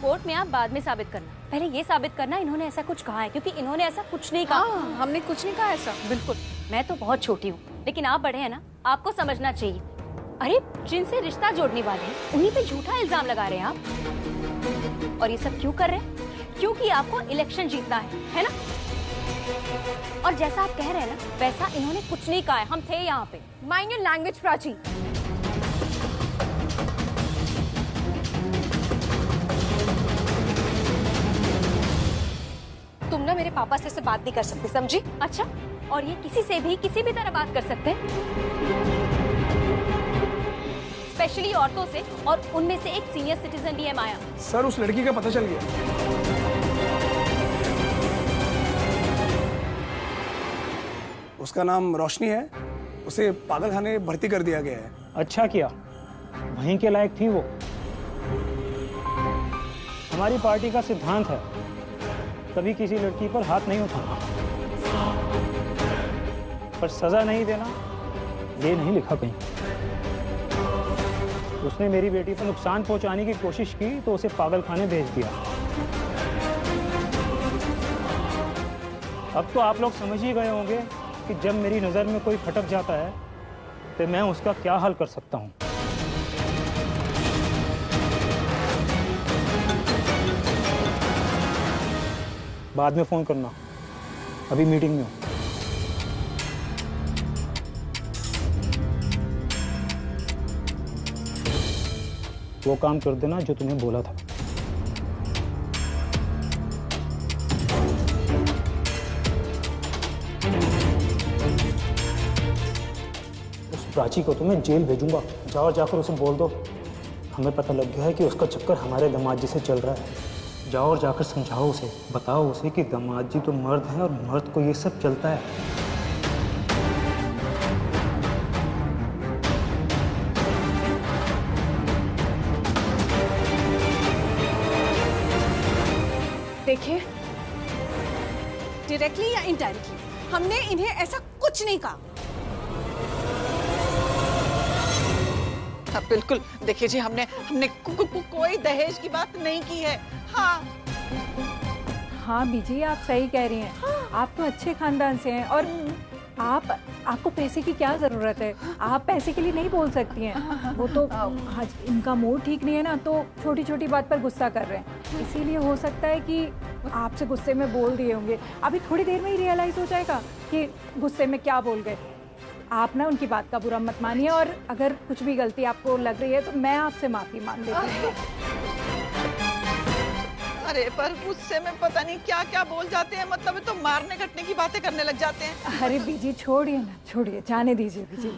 Court में आप बाद में साबित करना, पहले ये साबित करना इन्होंने ऐसा कुछ कहा है, क्योंकि इन्होंने ऐसा कुछ नहीं कहा। हमने कुछ नहीं कहा ऐसा। बिल्कुल, मैं तो बहुत छोटी हूँ, लेकिन आप बड़े हैं ना, आपको समझना चाहिए। अरे जिनसे रिश्ता जोड़ने वाले हैं उन्हीं पे झूठा इल्जाम लगा रहे हैं आप। और ये सब क्यों कर रहे हैं? क्योंकि आपको इलेक्शन जीतना है ना? और जैसा आप कह रहे हैं ना, वैसा इन्होंने कुछ नहीं कहा है, हम थे यहाँ पे। Mind your language Prachi. तुम ना मेरे पापा से ऐसे बात नहीं कर सकते, समझी? अच्छा, और ये किसी से भी किसी भी तरह बात कर सकते हैं, स्पेशली औरतों से, और उनमें से एक सीनियर सिटीजन भी है माया। सर उस लड़की का पता चल गया। उसका नाम रोशनी है, उसे पागलखाने भर्ती कर दिया गया है। अच्छा किया, वहीं के लायक थी वो। हमारी पार्टी का सिद्धांत है कभी किसी लड़की पर हाथ नहीं उठाना, पर सजा नहीं देना ये नहीं लिखा कहीं। उसने मेरी बेटी पर नुकसान पहुंचाने की कोशिश की तो उसे पागलखाने भेज दिया। अब तो आप लोग समझ ही गए होंगे कि जब मेरी नजर में कोई खटक जाता है तो मैं उसका क्या हल कर सकता हूं। बाद में फोन करना, अभी मीटिंग में हूं। वो काम कर देना जो तुम्हें बोला था। उस प्राची को तो मैं जेल भेजूंगा। जाओ, जाकर उसे बोल दो हमें पता लग गया है कि उसका चक्कर हमारे दामाद जी से चल रहा है। जाओ और जाकर समझाओ उसे, बताओ उसे कि दामाद जी तो मर्द है और मर्द को ये सब चलता है। देखिए, डायरेक्टली या इनडायरेक्टली हमने इन्हें ऐसा कुछ नहीं कहा। हाँ, बिल्कुल। देखिए जी, हमने कोई दहेज की बात नहीं की है। हाँ बीजी, आप सही कह रही हैं। आप तो अच्छे खानदान से हैं और आपको पैसे की क्या जरूरत है? आप पैसे के लिए नहीं बोल सकती हैं। वो तो आज इनका मूड ठीक नहीं है ना, तो छोटी छोटी बात पर गुस्सा कर रहे हैं, इसीलिए हो सकता है कि आपसे गुस्से में बोल दिए होंगे। अभी थोड़ी देर में ही रियलाइज हो जाएगा कि गुस्से में क्या बोल गए। आप ना उनकी बात का बुरा मत मानिए, और अगर कुछ भी गलती आपको लग रही है तो मैं आपसे माफी मांग लेती हूँ। अरे पर गुस्से में पता नहीं क्या क्या बोल जाते हैं, मतलब तो मारने कटने की बातें करने लग जाते हैं। अरे बीजी छोड़िए ना, छोड़िए, जाने दीजिए बीजी।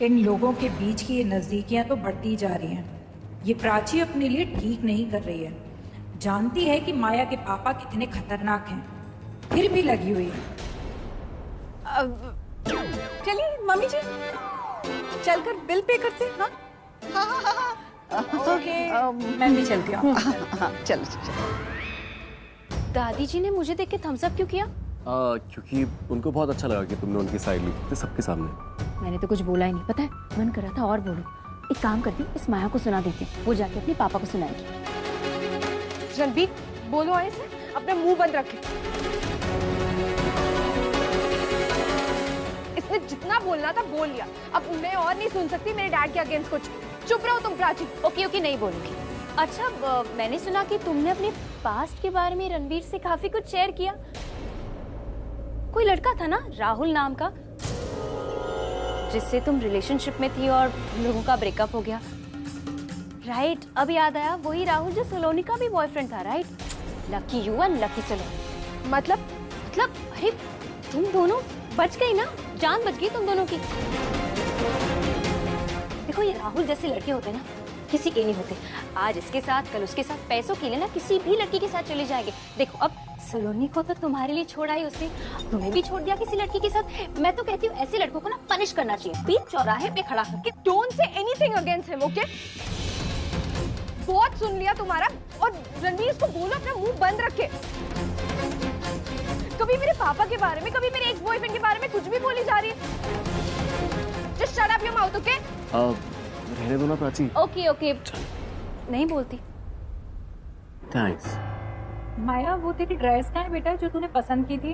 इन लोगों के बीच की ये नजदीकियां तो बढ़ती जा रही हैं। ये प्राची अपने लिए ठीक नहीं कर रही है। जानती है कि माया के पापा कितने खतरनाक हैं, फिर भी लगी हुई है। चलिए मम्मी जी, चलकर बिल पे करते हैं। हाँ, ओके, मैं भी चलती हूँ। चलो। दादी जी ने मुझे देख के थम्स अप क्यों किया? क्योंकि उनको बहुत अच्छा लगा कि तुमने उनकी साइड ली थी सबके सामने। मैंने तो कुछ बोला ही नहीं, पता है, मन कर रहा था और बोलूं। एक काम करती, इस माया को सुना देती, वो जाके अपने पापा को सुनाएगी। रणबीर, बोलो ऐसे, अपना मुंह बंद रखे। इसने जितना बोलना था बोल लिया, अब मैं और नहीं सुन सकती मेरे डैड के अगेंस्ट कुछ। चुप रहो तुम प्राची। ओके, नहीं बोलूंगी। अच्छा, मैंने सुना कि तुमने अपने पास्ट के बारे में रणबीर से काफी कुछ शेयर किया। कोई लड़का था ना, राहुल नाम का, जिससे तुम रिलेशनशिप में थी और तुम लोगों का ब्रेकअप हो गया, राइट? अब याद आया, वही राहुल जो सलोनी का भी बॉयफ्रेंड था, right? Lucky you and lucky Saloni. मतलब अरे तुम दोनों बच गई ना, जान बच गई तुम दोनों की। देखो, ये राहुल जैसे लड़के होते ना, किसी के नहीं होते। आज इसके साथ, कल उसके साथ, पैसों के लिए ना किसी भी लड़की के साथ चले जाएंगे। देखो, अब सलोनी को तो तुम्हारे लिए छोड़ा ही उसने, तुम्हें भी छोड़ दिया किसी लड़की के साथ। मैं तो कहती हूँ ऐसे लड़कों को ना पनिश करना चाहिए, बीच चौराहे पे खड़ा करके। Don't say anything against him, okay? बहुत सुन लिया तुम्हारा। और रणवीर, इसको बोलो अपना मुंह बंद रखे। कभी मेरे पापा के बारे में, कभी मेरे एक्स बॉयफ्रेंड के बारे में कुछ भी बोली जा रही है। Just shut up your mouth, okay? रहने दो ना प्राची। ओके ओके, नहीं बोलती। थैंक्स। माया, वो तेरी ड्रेस कहाँ है बेटा जो तूने पसंद की थी?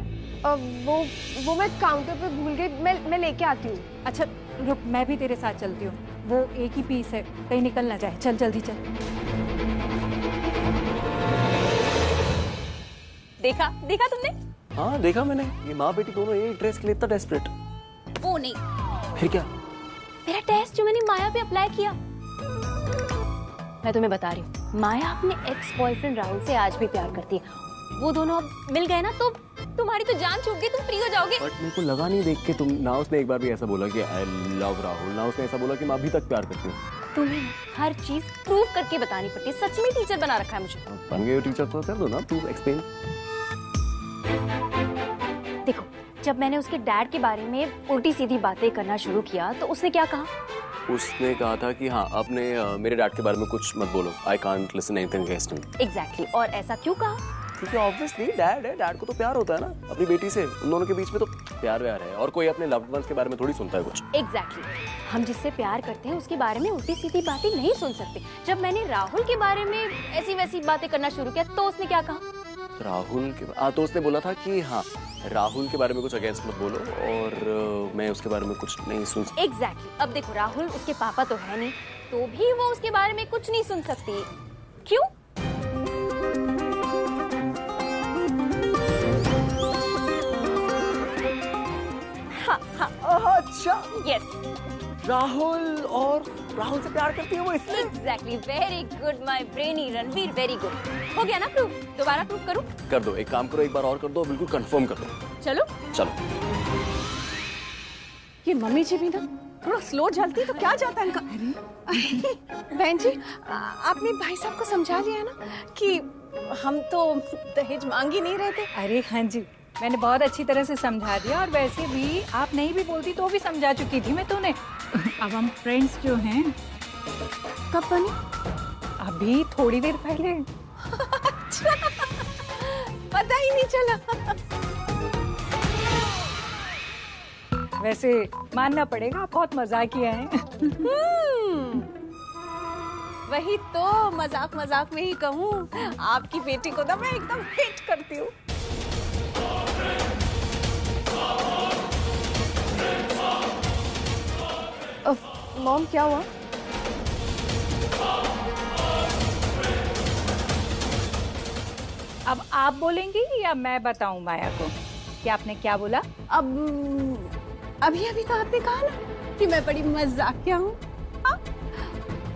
वो मैं काउंटर पे भूल गई, मैं लेके आती हूँ। अच्छा रुक, मैं भी तेरे साथ चलती हूँ। वो एक ही पीस है, कहीं निकल ना जाए। चल जल्दी चल। देखा देखा तुमने? हाँ देखा मैंने, ये माँ बेटी दोनों एक ड्रेस के लिए इतना डेस्परेट। वो नहीं, फिर क्या? मेरा टेस्ट जो मैंने माया पे अप्लाई किया। मैं तुम्हें बता रही हूँ, माया अपने एक्स बॉयफ्रेंड राहुल से आज भी प्यार करती है। वो दोनों अब मिल गए ना तो तुम्हारी तो जान छूट गई, तुम फ्री हो जाओगे। बट मेरे को लगा नहीं देख के तुम, ना उसने एक बार भी ऐसा बोला कि आई लव राहुल, ना उसने ऐसा बोला कि मैं अभी तक प्यार करती हूँ। तुम्हें हर चीज प्रूव करके बतानी पड़ती है। सच में टीचर बना रखा है मुझे। बन गए हो टीचर तो कर दो ना, प्रूव एक्सप्लेन। देखो, जब मैंने उसके डैड के बारे में उल्टी सीधी बातें करना शुरू किया तो उसने क्या कहा? उसने कहा था कि हाँ आपने मेरे डैड के बारे में कुछ मत बोलो, I can't listen anything against him. Exactly, और ऐसा क्यों कहा? क्योंकि ऑब्वियसली डैड है, डैड को तो प्यार होता है ना अपनी बेटी से, उन दोनों के बीच में तो प्यार व्यार है, और कोई अपने लव्ड वंस के बारे में थोड़ी सुनता है कुछ। एग्जैक्टली, हम जिससे प्यार करते हैं उसके बारे में उल्टी सीधी बातें नहीं सुन सकते। जब मैंने राहुल के बारे में ऐसी वैसी बातें करना शुरू किया तो उसने क्या कहा? राहुल के तो उसने बोला था कि हाँ राहुल के बारे में कुछ अगेंस्ट मत बोलो, और मैं उसके बारे में कुछ नहीं सुन सकती। एग्जैक्टली, अब देखो, राहुल उसके पापा तो है नहीं, तो भी वो उसके बारे में कुछ नहीं सुन सकती। क्यों? हाँ हाँ, अच्छा, यस, राहुल, और राहुल से प्यार करती है वो इसलिए। Exactly, very good my brainy Ranveer, very good. हो गया ना प्रूफ? दोबारा प्रूफ करूं? कर दो, एक काम करो, एक बार और कर दो, बिल्कुल कंफर्म कर दो। चलो चलो। ये मम्मी जी भी ना थोड़ा स्लो चलती तो क्या जाता है इनका। बहन जी, आपने भाई साहब को समझा लिया ना कि हम तो दहेज मांग ही नहीं रहे थे। अरे हाँ जी, मैंने बहुत अच्छी तरह से समझा दिया, और वैसे भी आप नहीं भी बोलती तो भी समझा चुकी थी मैं तुम्हें। अब हम फ्रेंड्स जो हैं। कब बनी? अभी थोड़ी देर पहले। अच्छा, पता ही नहीं चला। वैसे मानना पड़ेगा, आप बहुत मजाकिया हैं। वही तो, मजाक मजाक में ही कहूँ, आपकी बेटी को ना मैं एकदम हिट करती हूँ। मॉम, क्या हुआ? अब आप बोलेंगी या मैं बताऊं माया को कि आपने क्या बोला? अभी अभी तो आपने कहा ना कि मैं बड़ी मजाकिया हूँ।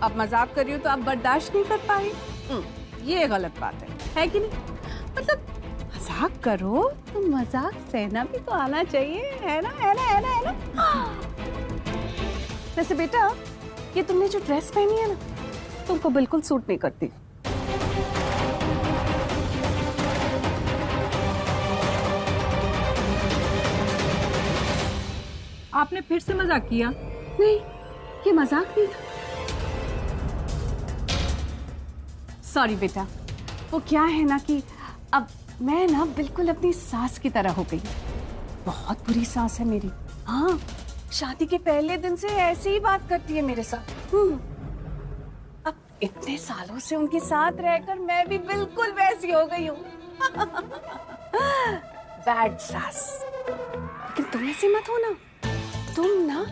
अब मजाक कर रही हूँ तो आप बर्दाश्त नहीं कर पा रही। ये गलत बात है कि नहीं? मतलब मजाक करो तो मजाक सहना भी तो आना चाहिए, है ना, है ना, है ना, है ना। वैसे बेटा, ये तुमने जो ड्रेस पहनी है ना, तुमको बिल्कुल सूट नहीं करती। आपने फिर से मजाक किया? नहीं, ये मजाक नहीं था। सॉरी बेटा, वो क्या है ना कि अब मैं ना बिल्कुल अपनी सास की तरह हो गई। बहुत बुरी सास है मेरी। हाँ, शादी के पहले दिन से ऐसे ही बात करती है मेरे साथ। अब इतने सालों से उनके साथ रहकर मैं भी बिल्कुल वैसी हो गई हूँ। बैड सास। लेकिन तुम ऐसे मत हो ना, तुम ना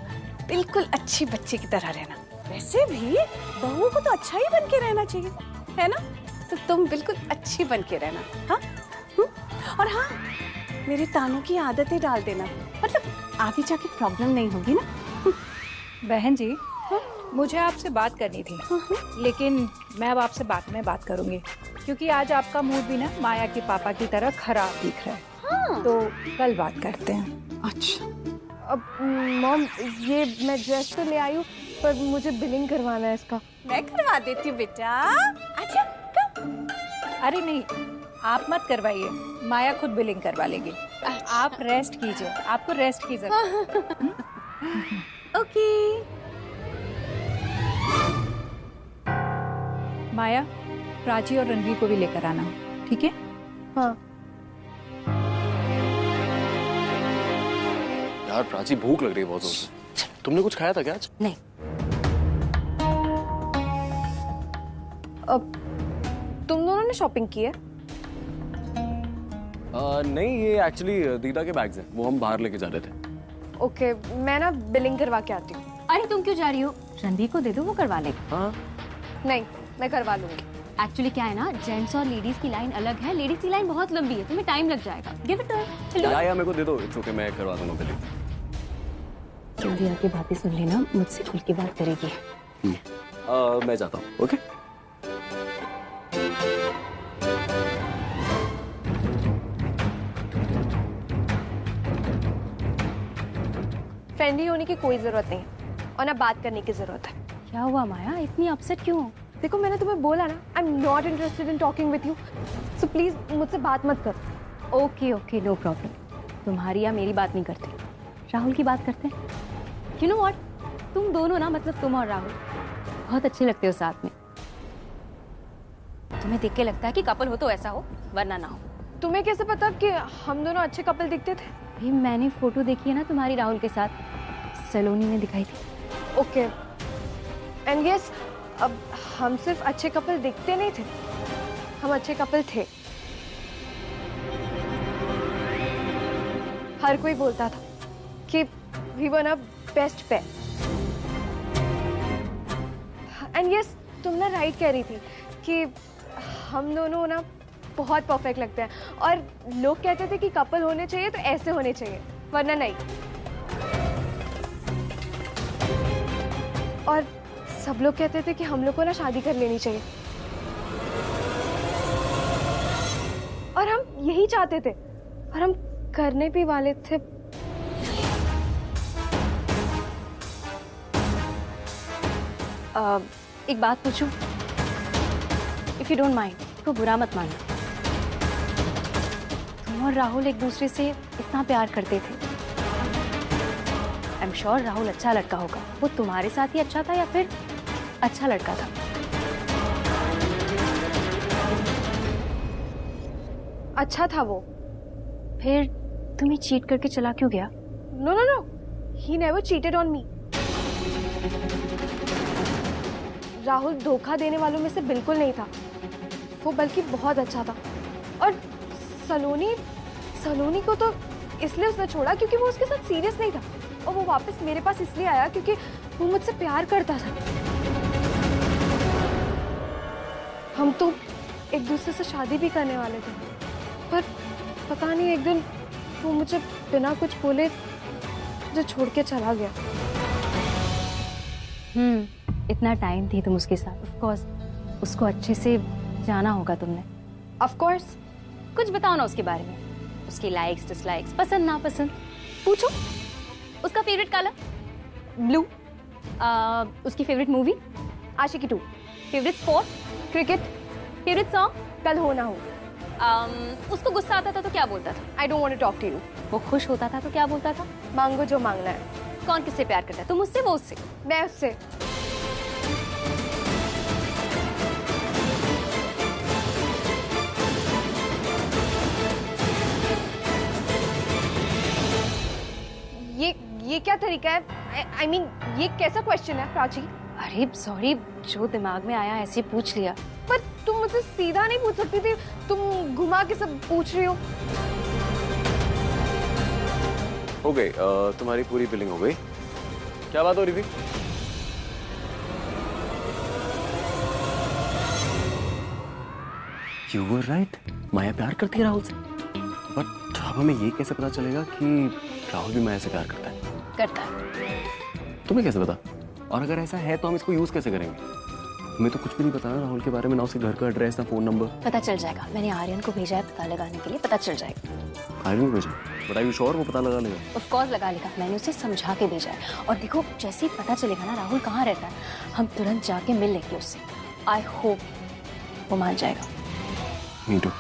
बिल्कुल अच्छी बच्ची की तरह रहना। वैसे भी बहू को तो अच्छा ही बन के रहना चाहिए, है ना? तो तुम बिल्कुल अच्छी बन के रहना। हाँ? और हाँ, मेरे तानों की आदतें डाल देना, मतलब आगे जाके प्रॉब्लम नहीं होगी ना। बहन जी, मुझे आपसे बात करनी थी, लेकिन मैं अब आपसे बाद में बात करूंगी, क्योंकि आज आपका मूड भी ना माया के पापा की तरह खराब दिख रहा है। हाँ। तो कल बात करते हैं। अच्छा। अब मॉम, ये मैं ड्रेस तो ले आई हूँ, पर मुझे बिलिंग करवाना है इसका। मैं करवा देती हूँ बेटा। अच्छा, कब? अरे नहीं, आप मत करवाइए, माया खुद बिलिंग करवा लेगी। अच्छा। आप रेस्ट कीजिए, आपको रेस्ट की जरूरत है। ओके। माया, प्राची और रणवीर को भी लेकर आना, ठीक है? हाँ। यार प्राची, भूख लग रही है बहुत जोर से। तुमने कुछ खाया था क्या आज? नहीं। अब तुम दोनों ने शॉपिंग की है? नहीं, ये एक्चुअली दीदा के बैग्स हैं, वो हम बाहर लेके जा रहे थे। ओके, मैं ना बिलिंग करवा के आती हूँ। अरे तुम क्यों जा रही हो? रणवीर को दे दो, वो करवा लेगा। हाँ नहीं, मैं करवा लूंगी। एक्चुअली क्या है ना, जेंट्स और लेडीज की लाइन अलग है, लेडीज की लाइन बहुत लंबी है, तुम्हें टाइम लग जाएगा। Give it to her. या मेरे को दे दो, इट्स ओके, मैं करवा दूंगा बिलिंग। जल्दी आके बातें सुन लेना, मुझसे खुल के बात करेगी। मैं जाता हूँ, ओके? फ्रेंडली होने की कोई जरूरत नहीं है और ना बात करने की जरूरत है। क्या हुआ माया, इतनी अपसेट क्यों हो? देखो, मैंने तुम्हें बोला ना, I am not interested in talking with you, so please मुझसे बात मत करो। Okay okay, no problem. तुम्हारी या मेरी बात नहीं करते, राहुल की बात करते हैं। यू नो व्हाट, तुम दोनों ना, मतलब तुम और राहुल बहुत अच्छे लगते हो साथ में। तुम्हें देख के लगता है कि कपल हो तो ऐसा हो, वरना ना हो। तुम्हें कैसे पता कि हम दोनों अच्छे कपल दिखते थे? भाई मैंने फोटो देखी है ना तुम्हारी राहुल के साथ, सलोनी में दिखाई थी। ओके, एंड यस, अब हम सिर्फ अच्छे कपल दिखते नहीं थे, हम अच्छे कपल थे। हर कोई बोलता था कि वी वर ना बेस्ट पेयर। एंड यस, तुम ना राइट कह रही थी कि हम दोनों ना बहुत परफेक्ट लगते हैं, और लोग कहते थे कि कपल होने चाहिए तो ऐसे होने चाहिए, वरना नहीं। और सब लोग कहते थे कि हम लोग को ना शादी कर लेनी चाहिए, और हम यही चाहते थे, और हम करने भी वाले थे। एक बात पूछूं? इफ यू डोंट माइंड, तो बुरा मत मानना। तुम और राहुल एक दूसरे से इतना प्यार करते थे, आई एम श्योर राहुल अच्छा लड़का होगा। वो तुम्हारे साथ ही अच्छा था या फिर अच्छा लड़का था? अच्छा था वो। फिर तुम्हें चीट करके चला क्यों गया? No no no, he never cheated on me. Rahul धोखा देने वालों में से बिल्कुल नहीं था, वो बल्कि बहुत अच्छा था। और सलोनी को तो इसलिए उसने छोड़ा क्योंकि वो उसके साथ सीरियस नहीं था, और वो वापस मेरे पास इसलिए आया क्योंकि वो मुझसे प्यार करता था। हम तो एक दूसरे से शादी भी करने वाले थे, पर पता नहीं एक दिन वो मुझे बिना कुछ बोले जो छोड़ के चला गया। इतना टाइम थी तुम उसके साथ, ऑफ कोर्स उसको अच्छे से जाना होगा तुमने। Of course. कुछ बताओ ना उसके बारे में, उसकी लाइक्स डिसलाइक्स, पसंद नापसंद पूछो। उसका फेवरेट कलर ब्लू, उसकी फेवरेट मूवी आशिकी 2, favourite sport cricket, favourite song कल हो ना हो। उसको गुस्सा आता था तो क्या बोलता था? I don't want to talk to you. वो खुश होता था तो क्या बोलता था? मांगो जो मांगना है। कौन किससे प्यार करता है? तुम उससे, वो उससे? मैं उससे। ये क्या तरीका है? आई मीन ये कैसा क्वेश्चन है प्राची? अरे सॉरी, जो दिमाग में आया ऐसे पूछ लिया। पर तुम मुझसे सीधा नहीं पूछ सकती थी, तुम घुमा के सब पूछ रही हो। हो गई, तुम्हारी पूरी बिलिंग हो गई। क्या बात हो रही थी? You were right, माया प्यार करती है राहुल से, बट अब हमें ये कैसे पता चलेगा कि राहुल भी माया से प्यार करता है? करता है। तुम्हें कैसे पता? और अगर ऐसा है तो हम इसको यूज कैसे करेंगे? हमें तो कुछ भी नहीं पता ना राहुल के बारे में, ना उसके घर का एड्रेस, ना फोन नंबर। पता चल जाएगा, मैंने आर्यन को भेजा है पता लगाने के लिए, पता चल जाएगा। आर्यन को भेजा? बट आर यू श्योर वो पता लगा लेगा? ऑफ कोर्स लगा लेगा, मैंने उसे समझा के भेजा है। और देखो, जैसे ही पता चलेगा ना राहुल कहाँ रहता है, हम तुरंत जाके मिल लेंगे उससे। आई होप वो मान जाएगा। Me too.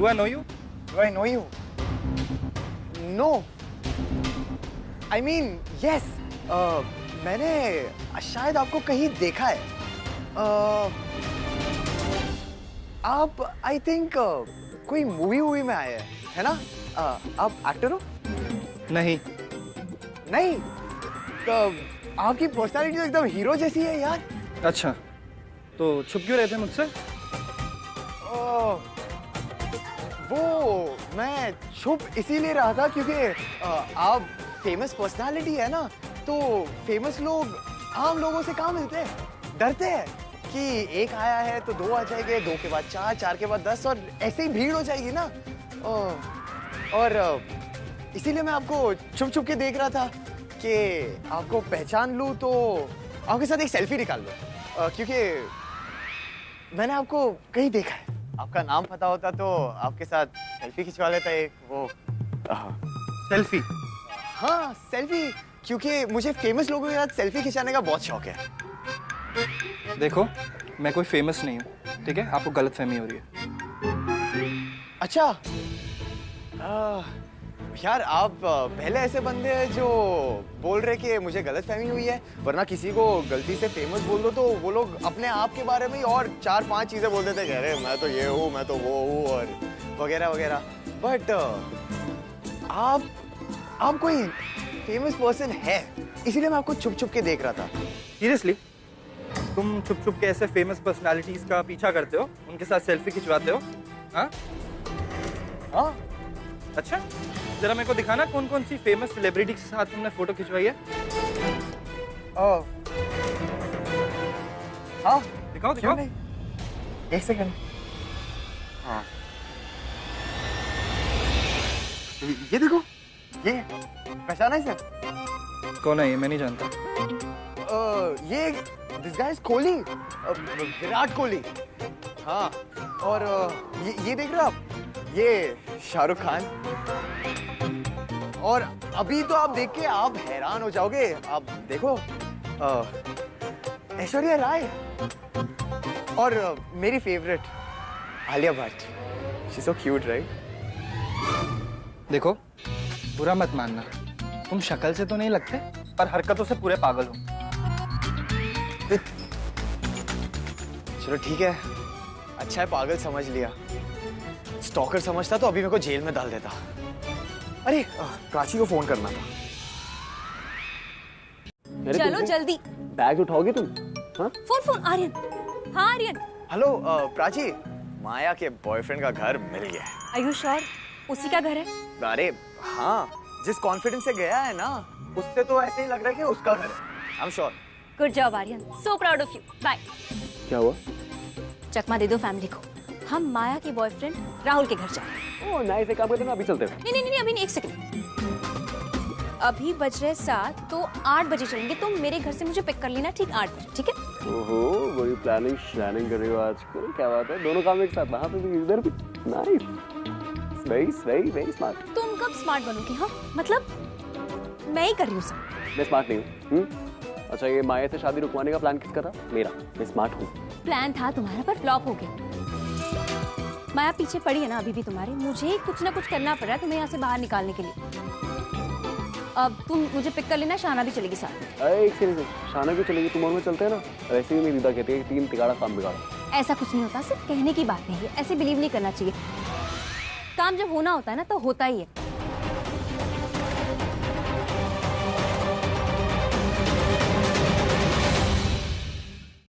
Do I know you? Do I know you? No. I mean, yes. मैंने शायद आपको कहीं देखा है. आप I think कोई मूवी में आए हैं, है ना? आप एक्टर हो? नहीं. नहीं. तो आपकी पर्सनालिटी तो एकदम हीरो जैसी है यार. अच्छा, तो छुप क्यों रहते मुझसे? वो मैं छुप इसीलिए रहा था क्योंकि आप फेमस पर्सनालिटी है ना, तो फेमस लोग आम लोगों से कहाँ मिलते हैं, डरते हैं कि एक आया है तो 2 आ जाएंगे, 2 के बाद 4, 4 के बाद 10 और ऐसे ही भीड़ हो जाएगी ना. और इसीलिए मैं आपको छुप छुप के देख रहा था कि आपको पहचान लूं तो आपके साथ एक सेल्फी निकाल लूं, क्योंकि मैंने आपको कहीं देखा है. आपका नाम पता होता तो आपके साथ सेल्फी खिंचवा लेता एक वो. सेल्फी? हाँ सेल्फी, क्योंकि मुझे फेमस लोगों के साथ सेल्फी खिंचाने का बहुत शौक है. देखो, मैं कोई फेमस नहीं हूँ, ठीक है? आपको गलतफहमी हो रही है. अच्छा. यार आप पहले ऐसे बंदे हैं जो बोल रहे कि मुझे गलतफहमी हुई है, वरना किसी को गलती से फेमस बोल दो तो वो लोग अपने आप के बारे में ही और 4-5 चीजें बोल देते, कह रहे मैं तो ये हूँ, मैं तो वो हूँ और वगैरह वगैरह. बट आप कोई फेमस पर्सन है, इसीलिए मैं आपको छुप छुप के देख रहा था. सीरियसली? तुम छुप छुप के ऐसे फेमस पर्सनालिटीज का पीछा करते हो, उनके साथ सेल्फी खिंचवाते हो? हाँ? हाँ. अच्छा, जरा मेरे को दिखाना कौन कौन सी फेमस सेलिब्रिटी के साथ तुमने फोटो खिंचवाई है. हाँ दिखाओ दिखाओ. एक सेकंड. हाँ ये देखो, ये पहचाना इसे? कौन है ये? मैं नहीं जानता. ये this guy is Kohli, Virat Kohli. हाँ, और ये देख रहे हो आप, ये शाहरुख खान. और अभी तो आप देख के आप हैरान हो जाओगे. आप देखो, ऐश्वर्या राय और मेरी favourite Alia Bhatt. She so cute right? देखो, बुरा मत मानना, तुम शक्ल से तो नहीं लगते, पर हरकतों से पूरे पागल हो. चलो ठीक है, अच्छा है पागल समझ लिया. स्टॉकर समझता तो अभी मेरे को जेल में डाल देता. अरे प्राची को फोन करना था. चलो जल्दी. बैग उठाओगे तुम? हाँ? फोन आर्यन. हाँ आर्यन. हेलो प्राची, माया के बॉयफ्रेंड का घर मिल गया है. Are you sure? उसी का घर है? अरे हाँ, जिस कॉन्फिडेंस से गया है ना, उससे तो ऐसे ही लग रहा है कि उसका घर है. I am sure. Good job Aryan, so proud of you. Bye. क्या हुआ? चकमा दे दो फैमिली को. हम माया के बॉयफ्रेंड राहुल के घर जा रहे हैं. ओह नाइस, एक काम करते हैं ना, अभी चलते हैं. नहीं अभी नहीं, 1 सेकंड. अभी बज रहे 7, तो 8 बजे चलेंगे. तुम मेरे घर से मुझे पिक कर लेना, ठीक 8 बजे, ठीक है? ओहो, बड़ी प्लानिंग कर रही हो आजकल. क्या बात है, दोनों काम एक साथ, वहाँ पे भी इधर भी. Nice, very very smart. तुम कब स्मार्ट बनोगे? हाँ मतलब मैं ही कर रही हूँ सब. मैं स्मार्ट नहीं हूँ. अच्छा, ये माया से शादी रुकवाने का प्लान किसका था? मेरा. मैं स्मार्ट हूँ. प्लान था तुम्हारा, पर फ्लॉप हो गया. माया पीछे पड़ी है ना अभी भी तुम्हारे. मुझे कुछ ना कुछ करना पड़ रहा है तुम्हें यहाँ से बाहर निकालने के लिए. अब तुम मुझे पिक कर लेना, शाना भी चलेगी साथ. अरे एक सेकंड, शाना क्यों चलेगी? तुम और मैं चलते हैं ना. वैसे ही मेरी दीदा कहती है कि 3 तिगाड़ा काम बिगाड़ा. ऐसा कुछ नहीं होता, सिर्फ कहने की बात नहीं है. ऐसे बिलीव नहीं करना चाहिए. काम जब होना होता है ना तो होता ही है.